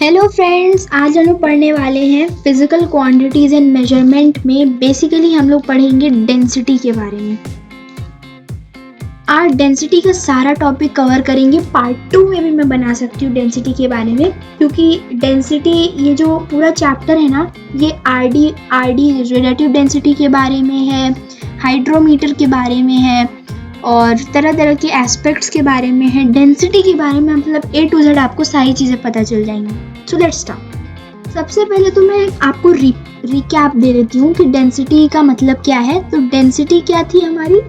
Hello friends, आज हम लोग पढ़ने वाले हैं फिजिकल क्वांटिटीज एंड मेजरमेंट में। बेसिकली हम लोग पढ़ेंगे डेंसिटी के बारे में। आज डेंसिटी का सारा टॉपिक कवर करेंगे। पार्ट 2 में भी मैं बना सकती हूँ डेंसिटी के बारे में, क्योंकि डेंसिटी ये जो पूरा चैप्टर है ना, ये आरडी रिलेटिव डेंसिटी के बारे में है, हाइड्रोमीटर के बारे में है और तरह तरह के एस्पेक्ट्स के बारे में है। डेंसिटी के बारे में मतलब A to Z आपको सारी चीज़ें पता चल जाएंगी। So let's start. सबसे पहले तो मैं आपको रिकैप दे देती हूँ कि डेंसिटी का मतलब क्या है। तो डेंसिटी क्या थी हमारी,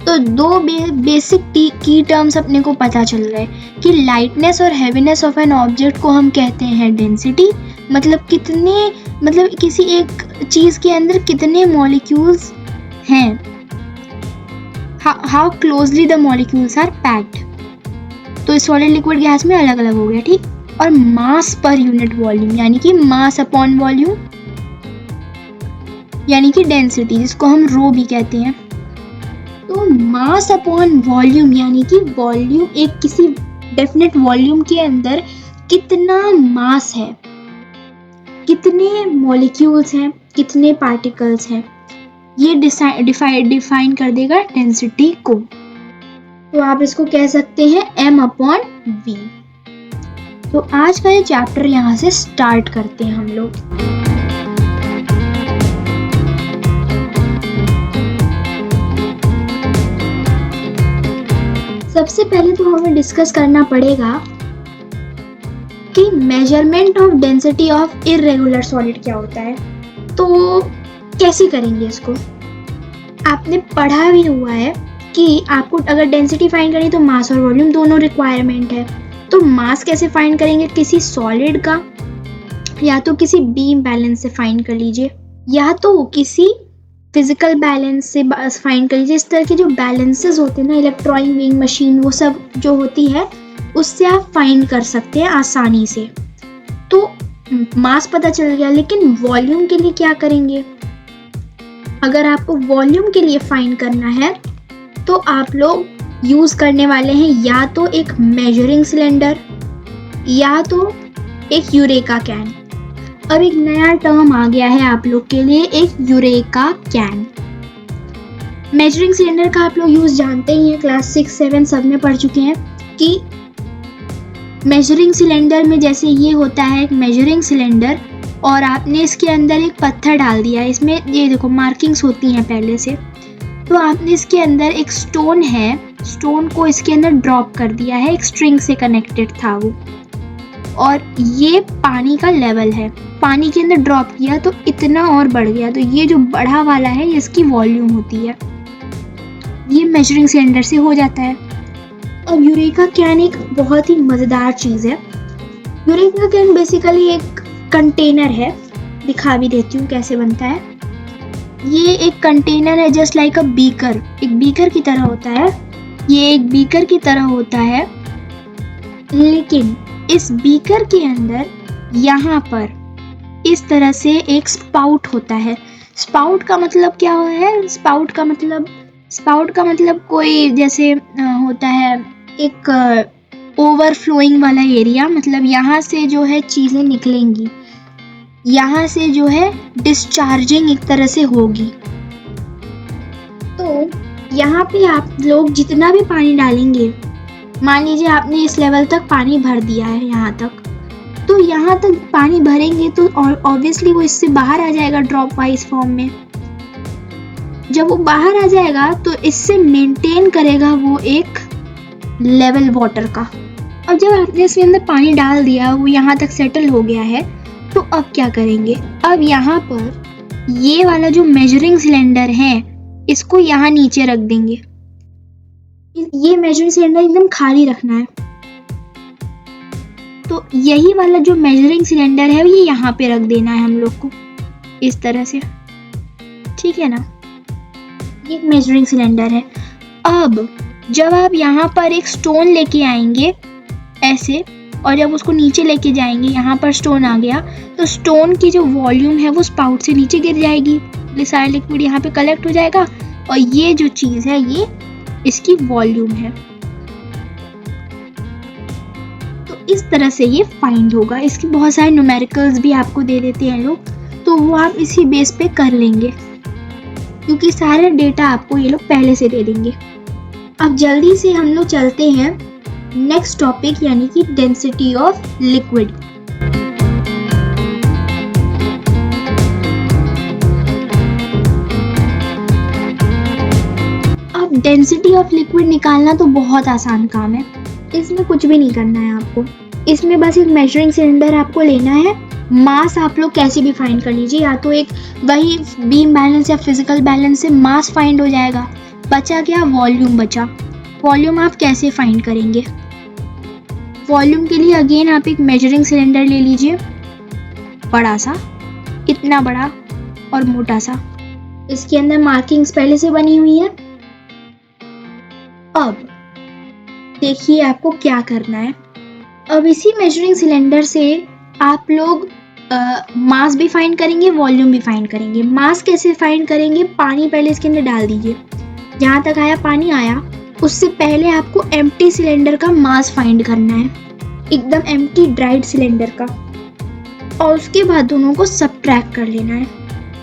तो दो बेसिक की टर्म्स अपने को पता चल रहे हैं कि लाइटनेस और हैवीनेस ऑफ एन ऑब्जेक्ट को हम कहते हैं डेंसिटी। मतलब किसी एक चीज के अंदर कितने मॉलिक्यूल्स हैं, how closely the molecules are packed. तो सॉलिड लिक्विड गैस में अलग अलग हो गया, ठीक। और मास पर यूनिट वॉल्यूम यानी कि मास अपॉन वॉल्यूम यानी कि डेंसिटी, जिसको हम रो भी कहते हैं। तो मास अपॉन वॉल्यूम यानी कि वॉल्यूम, एक किसी डेफिनेट वॉल्यूम के अंदर कितना मास है, कितने मॉलिक्यूल्स हैं, कितने पार्टिकल्स हैं, ये डिफाइन कर देगा डेंसिटी को। तो आप इसको कह सकते हैं m अपॉन v। तो आज का ये चैप्टर यहाँ से स्टार्ट करते हैं हम लोग। सबसे पहले तो हमें डिस्कस करना पड़ेगा कि measurement of density of irregular solid क्या होता है। तो कैसे करेंगे इसको, आपने पढ़ा भी हुआ है कि आपको अगर डेंसिटी फाइंड करनी तो मास और वॉल्यूम दोनों रिक्वायरमेंट है। तो मास कैसे फाइंड करेंगे, किसी सॉलिड का या तो किसी बीम बैलेंस से फाइंड कर लीजिए, या तो किसी फिजिकल बैलेंस से फाइंड कर लीजिए। इस तरह के जो बैलेंसेस होते हैं ना, इलेक्ट्रॉनिक वेइंग मशीन, वो सब जो होती है उससे आप फाइंड कर सकते हैं आसानी से। तो मास पता चल गया, लेकिन वॉल्यूम के लिए क्या करेंगे। अगर आपको वॉल्यूम के लिए फाइंड करना है तो आप लोग यूज करने वाले हैं या तो एक मेजरिंग सिलेंडर या तो एक यूरेका कैन। अब एक नया टर्म आ गया है आप लोग के लिए, एक यूरेका कैन। मेजरिंग सिलेंडर का आप लोग यूज जानते ही हैं, क्लास 6, 7 सब में पढ़ चुके हैं कि मेजरिंग सिलेंडर में जैसे ये होता है एक मेजरिंग सिलेंडर, और आपने इसके अंदर एक पत्थर डाल दिया। इसमें ये देखो मार्किंग्स होती हैं पहले से। तो आपने इसके अंदर एक स्टोन है, स्टोन को इसके अंदर ड्रॉप कर दिया है, एक स्ट्रिंग से कनेक्टेड था वो, और ये पानी का लेवल है। पानी के अंदर ड्रॉप किया तो इतना और बढ़ गया, तो ये जो बढ़ा वाला है इसकी वॉल्यूम होती है। ये मेजरिंग सिलेंडर से हो जाता है। और यूरेका कैन एक बहुत ही मजेदार चीज है। यूरेका कैन बेसिकली एक कंटेनर है, दिखा भी देती हूँ कैसे बनता है। ये एक कंटेनर है जस्ट लाइक अ बीकर, एक बीकर की तरह होता है। ये एक बीकर की तरह होता है, लेकिन इस बीकर के अंदर यहाँ पर इस तरह से एक स्पाउट होता है। स्पाउट का मतलब क्या है, स्पाउट का मतलब कोई जैसे होता है एक ओवरफ्लोइंग वाला एरिया, मतलब यहाँ से जो है चीजें निकलेंगी, यहाँ से जो है डिस्चार्जिंग एक तरह से होगी। तो यहाँ पे आप लोग जितना भी पानी डालेंगे, मान लीजिए आपने इस लेवल तक पानी भर दिया है यहाँ तक, तो यहाँ तक पानी भरेंगे तो ऑब्वियसली वो इससे बाहर आ जाएगा ड्रॉप वाइज फॉर्म में। जब वो बाहर आ जाएगा तो इससे मेंटेन करेगा वो एक लेवल वाटर का। अब जब आपने इसके अंदर पानी डाल दिया, वो यहाँ तक सेटल हो गया है, तो अब क्या करेंगे। अब यहाँ पर ये वाला जो मेजरिंग सिलेंडर है इसको यहाँ नीचे रख देंगे। ये मेजरिंग सिलेंडर एकदम खाली रखना है। तो यही वाला जो मेजरिंग सिलेंडर है ये यहाँ पे रख देना है हम लोग को, इस तरह से, ठीक है ना। ये मेजरिंग सिलेंडर है। अब जब आप यहाँ पर एक स्टोन लेके आएंगे ऐसे, और जब उसको नीचे लेके जाएंगे, यहाँ पर स्टोन आ गया, तो स्टोन की जो वॉल्यूम है वो स्पाउट से नीचे गिर जाएगी, सारा लिक्विड यहाँ पे कलेक्ट हो जाएगा, और ये जो चीज़ है ये इसकी वॉल्यूम है। इस तरह से ये फाइंड होगा। इसके बहुत सारे न्यूमेरिकल्स भी आपको दे देते हैं लोग, तो वो आप इसी बेस पे कर लेंगे, क्योंकि सारे डेटा आपको ये लोग पहले से दे देंगे। अब जल्दी से हम लोग चलते हैं नेक्स्ट टॉपिक, यानी कि डेंसिटी ऑफ लिक्विड। अब डेंसिटी ऑफ लिक्विड निकालना तो बहुत आसान काम है, इसमें कुछ भी नहीं करना है आपको। इसमें बस एक मेजरिंग सिलेंडर आपको लेना है, मास आप लोग कैसे भी फाइंड कर लीजिए, या तो एक वही बीम बैलेंस या फिजिकल बैलेंस से मास फाइंड हो जाएगा। बचा क्या? वॉल्यूम बचा। वॉल्यूम आप कैसे फाइंड करेंगे? वॉल्यूम के लिए अगेन आप एक मेजरिंग सिलेंडर ले लीजिए, बड़ा सा, इतना बड़ा और मोटा सा। इसके अंदर मार्किंग्स पहले से बनी हुई है। अब देखिए आपको क्या करना है। अब इसी मेजरिंग सिलेंडर से आप लोग मास भी फाइंड करेंगे, वॉल्यूम भी फाइंड करेंगे। मास कैसे फाइंड करेंगे? पानी पहले इसके अंदर डाल दीजिए, जहाँ तक आया पानी आया, उससे पहले आपको एम्प्टी सिलेंडर का मास फाइंड करना है, एकदम एम्प्टी ड्राइड सिलेंडर का, और उसके बाद दोनों को सबट्रैक्ट कर लेना है,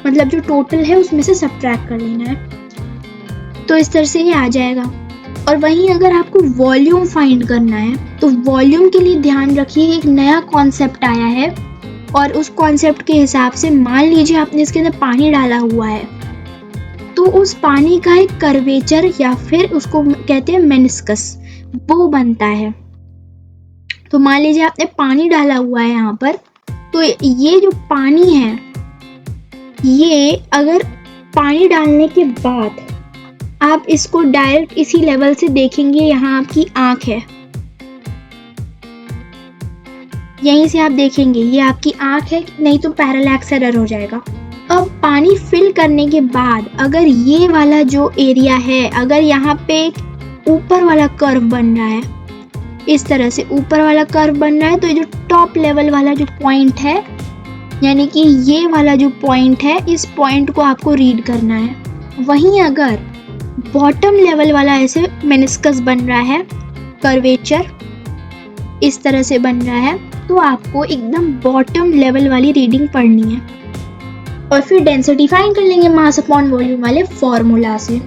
मतलब जो टोटल है उसमें से सबट्रैक्ट कर लेना है। तो इस तरह से ये आ जाएगा। और वहीं अगर आपको वॉल्यूम फाइंड करना है, तो वॉल्यूम के लिए ध्यान रखिए एक नया कॉन्सेप्ट आया है, और उस कॉन्सेप्ट के हिसाब से मान लीजिए आपने इसके अंदर पानी डाला हुआ है, तो उस पानी का एक कर्वेचर या फिर उसको कहते हैं मेनिस्कस, वो बनता है। तो मान लीजिए आपने पानी डाला हुआ है यहाँ पर, तो ये जो पानी है, ये अगर पानी डालने के बाद आप इसको डायरेक्ट इसी लेवल से देखेंगे, यहाँ आपकी आंख है, यहीं से आप देखेंगे ये आपकी आंख है, नहीं तो पैरालैक्स एरर हो जाएगा। अब पानी फिल करने के बाद अगर ये वाला जो एरिया है, अगर यहाँ पे ऊपर वाला कर्व बन रहा है, इस तरह से ऊपर वाला कर्व बन रहा है, तो ये जो टॉप लेवल वाला जो पॉइंट है, यानी कि ये वाला जो पॉइंट है, इस पॉइंट को आपको रीड करना है। वहीं अगर बॉटम लेवल वाला ऐसे मेनिस्कस बन रहा है, कर्वेचर इस तरह से बन रहा है, तो आपको एकदम बॉटम लेवल वाली रीडिंग पढ़नी है, और फिर डेंसिटी फाइंड कर लेंगे मास अपॉन वॉल्यूम वाले फॉर्मूला से।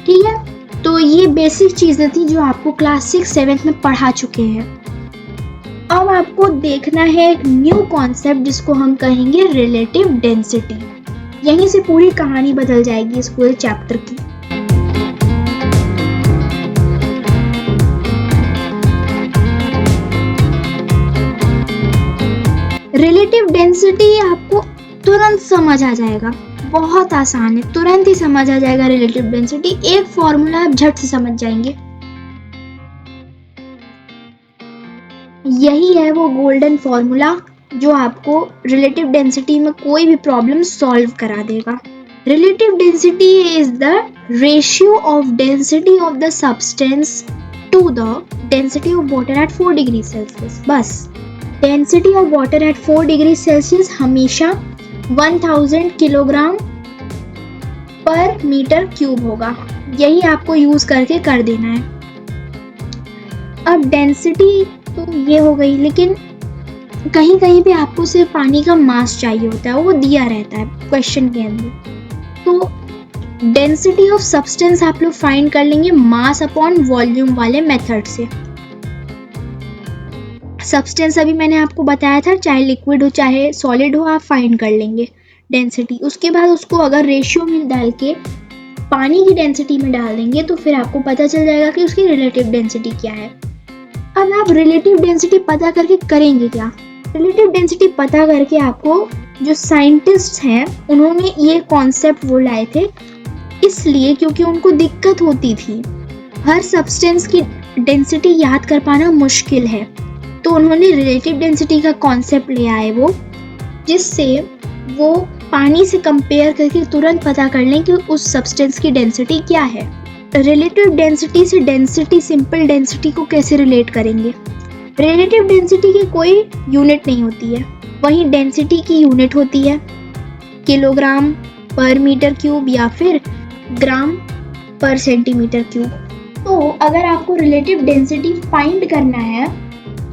ठीक है, तो ये बेसिक चीजें थी जो आपको क्लास 6-7 में पढ़ा चुके हैं। अब आपको देखना है एक न्यू कॉन्सेप्ट, जिसको हम कहेंगे रिलेटिव डेंसिटी। यहीं से पूरी कहानी बदल जाएगी इस पूरे चैप्टर की। रिलेटिव डेंसिटी आपको तुरंत समझ आ जाएगा, बहुत आसान है, तुरंत ही समझ आ जाएगा रिलेटिव डेंसिटी। एक फॉर्मूला आप झट से समझ जाएंगे, यही है वो गोल्डन फॉर्मूला जो आपको रिलेटिव डेंसिटी में कोई भी प्रॉब्लम सॉल्व करा देगा। Relative density is the ratio of density of the substance to the density of water at 4 degree Celsius. बस density of water at 4 degree Celsius हमेशा 1000 किलोग्राम पर मीटर क्यूब होगा, यही आपको यूज करके कर देना है। अब डेंसिटी तो ये हो गई, लेकिन कहीं कहीं पे आपको सिर्फ पानी का मास चाहिए होता है, वो दिया रहता है क्वेश्चन के अंदर। तो डेंसिटी ऑफ सब्सटेंस आप लोग फाइंड कर लेंगे मास अपॉन वॉल्यूम वाले मेथड से। सब्सटेंस अभी मैंने आपको बताया था, चाहे लिक्विड हो चाहे सॉलिड हो, आप फाइंड कर लेंगे डेंसिटी। उसके बाद उसको अगर रेशियो में डाल के पानी की डेंसिटी में डाल देंगे, तो फिर आपको पता चल जाएगा कि उसकी रिलेटिव डेंसिटी क्या है। अब आप रिलेटिव डेंसिटी पता करके करेंगे क्या? रिलेटिव डेंसिटी पता करके आपको जो साइंटिस्ट हैं उन्होंने ये कॉन्सेप्ट वो लाए थे, इसलिए क्योंकि उनको दिक्कत होती थी, हर सब्सटेंस की डेंसिटी याद कर पाना मुश्किल है, तो उन्होंने रिलेटिव डेंसिटी का कॉन्सेप्ट ले आए वो, जिससे वो पानी से कंपेयर करके तुरंत पता कर लें कि उस सब्सटेंस की डेंसिटी क्या है। रिलेटिव डेंसिटी से डेंसिटी, सिंपल डेंसिटी को कैसे रिलेट करेंगे? रिलेटिव डेंसिटी की कोई यूनिट नहीं होती है, वहीं डेंसिटी की यूनिट होती है किलोग्राम पर मीटर क्यूब या फिर ग्राम पर सेंटीमीटर क्यूब। तो अगर आपको रिलेटिव डेंसिटी फाइंड करना है,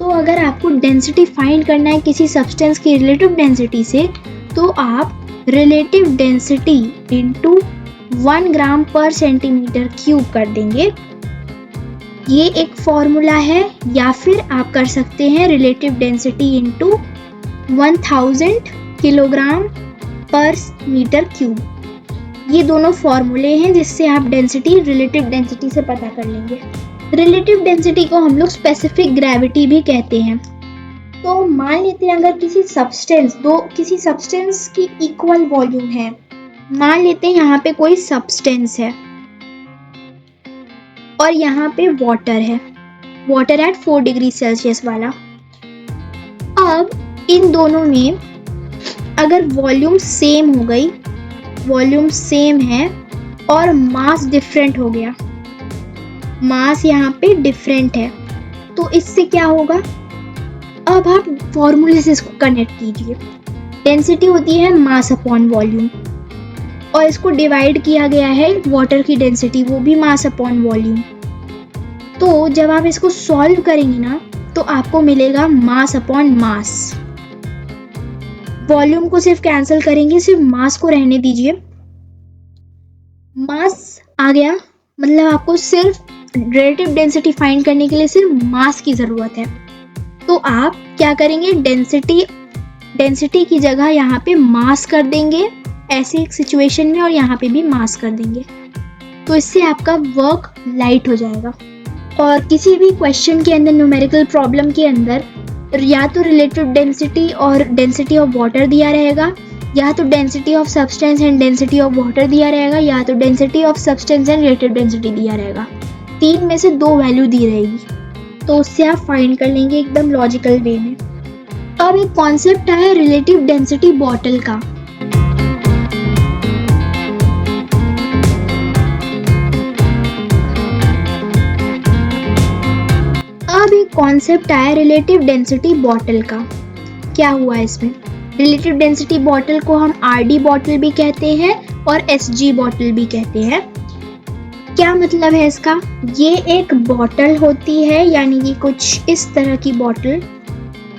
तो अगर आपको डेंसिटी फाइंड करना है किसी सब्सटेंस की रिलेटिव डेंसिटी से, तो आप रिलेटिव डेंसिटी इनटू 1 ग्राम पर सेंटीमीटर क्यूब कर देंगे। ये एक फॉर्मूला है, या फिर आप कर सकते हैं रिलेटिव डेंसिटी इनटू 1000 किलोग्राम पर मीटर क्यूब। ये दोनों फॉर्मूले हैं जिससे आप डेंसिटी रिलेटिव डेंसिटी से पता कर लेंगे। रिलेटिव डेंसिटी को हम लोग स्पेसिफिक ग्रेविटी भी कहते हैं। तो मान लेते हैं अगर किसी सब्सटेंस की इक्वल वॉल्यूम है, मान लेते हैं यहाँ पे कोई सब्सटेंस है और यहाँ पे वाटर है, वाटर एट 4 डिग्री सेल्सियस वाला। अब इन दोनों में अगर वॉल्यूम सेम हो गई, वॉल्यूम सेम है और मास डिफरेंट हो गया, मास यहाँ पे डिफरेंट है, तो इससे क्या होगा? अब आप फॉर्मूले से इसको कनेक्ट कीजिए। डेंसिटी होती है मास अपॉन वॉल्यूम, और इसको डिवाइड किया गया है वाटर की डेंसिटी, वो भी मास अपॉन वॉल्यूम। तो जब आप इसको सॉल्व करेंगे ना, तो आपको मिलेगा मास अपॉन मास। वॉल्यूम को सिर्फ कैंसिल करेंगे, सिर्फ मास को रहने दीजिए। मास आ गया, मतलब आपको सिर्फ रिलेटिव डेंसिटी फाइंड करने के लिए सिर्फ मास की जरूरत है। तो आप क्या करेंगे, डेंसिटी की जगह यहाँ पे मास कर देंगे ऐसे एक सिचुएशन में, और यहाँ पे भी मास कर देंगे। तो इससे आपका वर्क लाइट हो जाएगा। और किसी भी क्वेश्चन के अंदर, न्यूमेरिकल प्रॉब्लम के अंदर, या तो रिलेटिव डेंसिटी और डेंसिटी ऑफ वाटर दिया रहेगा, या तो density of substance and density of water दिया रहेगा, या तो density of substance and relative density दिया रहेगा। 3 में से 2 वैल्यू दी रहेगी, तो उससे आप फाइंड कर लेंगे एकदम लॉजिकल वे में। अब एक कॉन्सेप्ट आया रिलेटिव डेंसिटी बॉटल का। अब एक कॉन्सेप्ट आया रिलेटिव डेंसिटी बॉटल का। क्या हुआ इसमें? रिलेटिव डेंसिटी बॉटल को हम आरडी बॉटल भी कहते हैं और एसजी बॉटल भी कहते हैं। क्या मतलब है इसका? ये एक बॉटल होती है, यानी कि कुछ इस तरह की बॉटल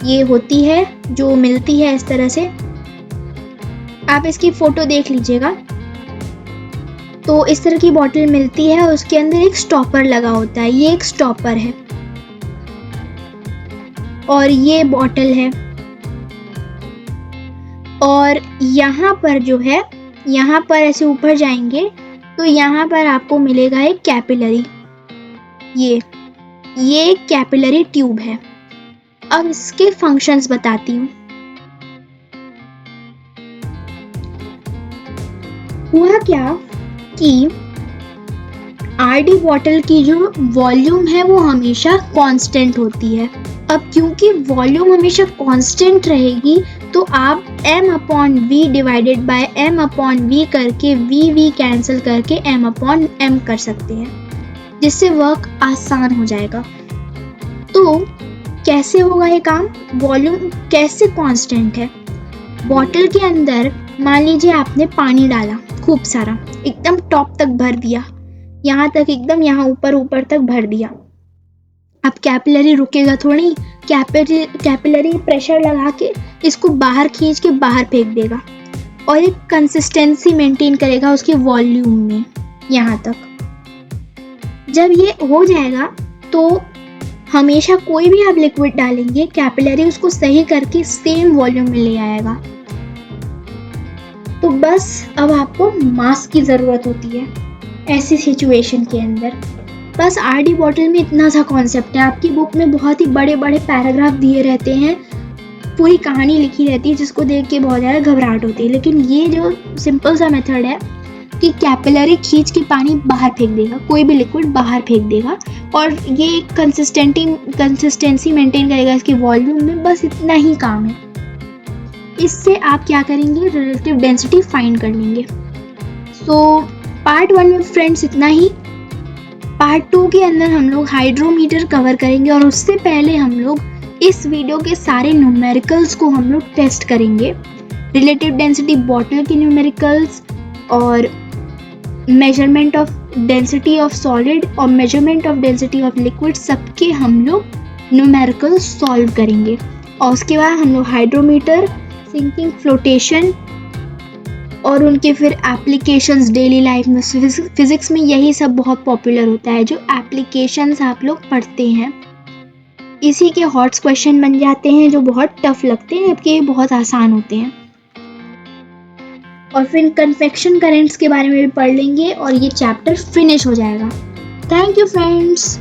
ये होती है जो मिलती है इस तरह से। आप इसकी फोटो देख लीजिएगा। तो इस तरह की बॉटल मिलती है और उसके अंदर एक स्टॉपर लगा होता है। ये एक स्टॉपर है और ये बॉटल है। और यहाँ पर जो है, यहाँ पर ऐसे ऊपर जाएंगे तो यहाँ पर आपको मिलेगा एक कैपिलरी। ये कैपिलरी ट्यूब है। अब इसके फंक्शंस बताती हूँ। हुआ क्या कि आरडी बॉटल की जो वॉल्यूम है वो हमेशा कांस्टेंट होती है। अब क्योंकि वॉल्यूम हमेशा कांस्टेंट रहेगी, तो आप m/v डिवाइडेड बाय m/v करके v कैंसिल करके m/m कर सकते हैं, जिससे वर्क आसान हो जाएगा। तो कैसे होगा ये काम? वॉल्यूम कैसे कांस्टेंट है? बॉटल के अंदर मान लीजिए आपने पानी डाला खूब सारा, एकदम टॉप तक भर दिया, यहाँ तक एकदम यहाँ ऊपर तक भर दिया। अब कैपिलरी रुकेगा थोड़ी, कैपिलरी प्रेशर लगा के इसको बाहर खींच के बाहर फेंक देगा और एक कंसिस्टेंसी मेंटेन करेगा उसके वॉल्यूम में यहाँ तक। जब ये हो जाएगा तो हमेशा कोई भी आप लिक्विड डालेंगे, कैपिलरी उसको सही करके सेम वॉल्यूम में ले आएगा। तो बस अब आपको मास की ज़रूरत होती है ऐसी सिचुएशन के अंदर। बस आरडी बॉटल में इतना सा कॉन्सेप्ट है। आपकी बुक में बहुत ही बड़े बड़े पैराग्राफ दिए रहते हैं, पूरी कहानी लिखी रहती है, जिसको देख के बहुत ज़्यादा घबराहट होती है। लेकिन ये जो सिंपल सा मेथड है कि कैपिलरी खींच के पानी बाहर फेंक देगा, कोई भी लिक्विड बाहर फेंक देगा, और ये कंसिस्टेंसी मेंटेन करेगा इसकी वॉल्यूम में। बस इतना ही काम है। इससे आप क्या करेंगे, रिलेटिव डेंसिटी फाइंड कर लेंगे। सो पार्ट 1 में फ्रेंड्स इतना ही। पार्ट 2 के अंदर हम लोग हाइड्रोमीटर कवर करेंगे, और उससे पहले हम लोग इस वीडियो के सारे न्यूमेरिकल्स को हम लोग टेस्ट करेंगे। रिलेटिव डेंसिटी बॉटल के न्यूमेरिकल्स और measurement of density of solid और measurement of density of liquid, सबके हम लोग न्यूमेरिकल सॉल्व करेंगे। और उसके बाद हम लोग हाइड्रोमीटर, सिंकिंग, फ्लोटेशन और उनके फिर एप्लीकेशंस डेली लाइफ में। फिजिक्स में यही सब बहुत पॉपुलर होता है, जो एप्लीकेशंस आप लोग पढ़ते हैं। इसी के हॉट्स क्वेश्चन बन जाते हैं जो बहुत टफ लगते हैं, जबकि ये बहुत आसान होते हैं। और फिर कन्वेक्शन करेंट्स के बारे में भी पढ़ लेंगे और ये चैप्टर फिनिश हो जाएगा। Thank you friends.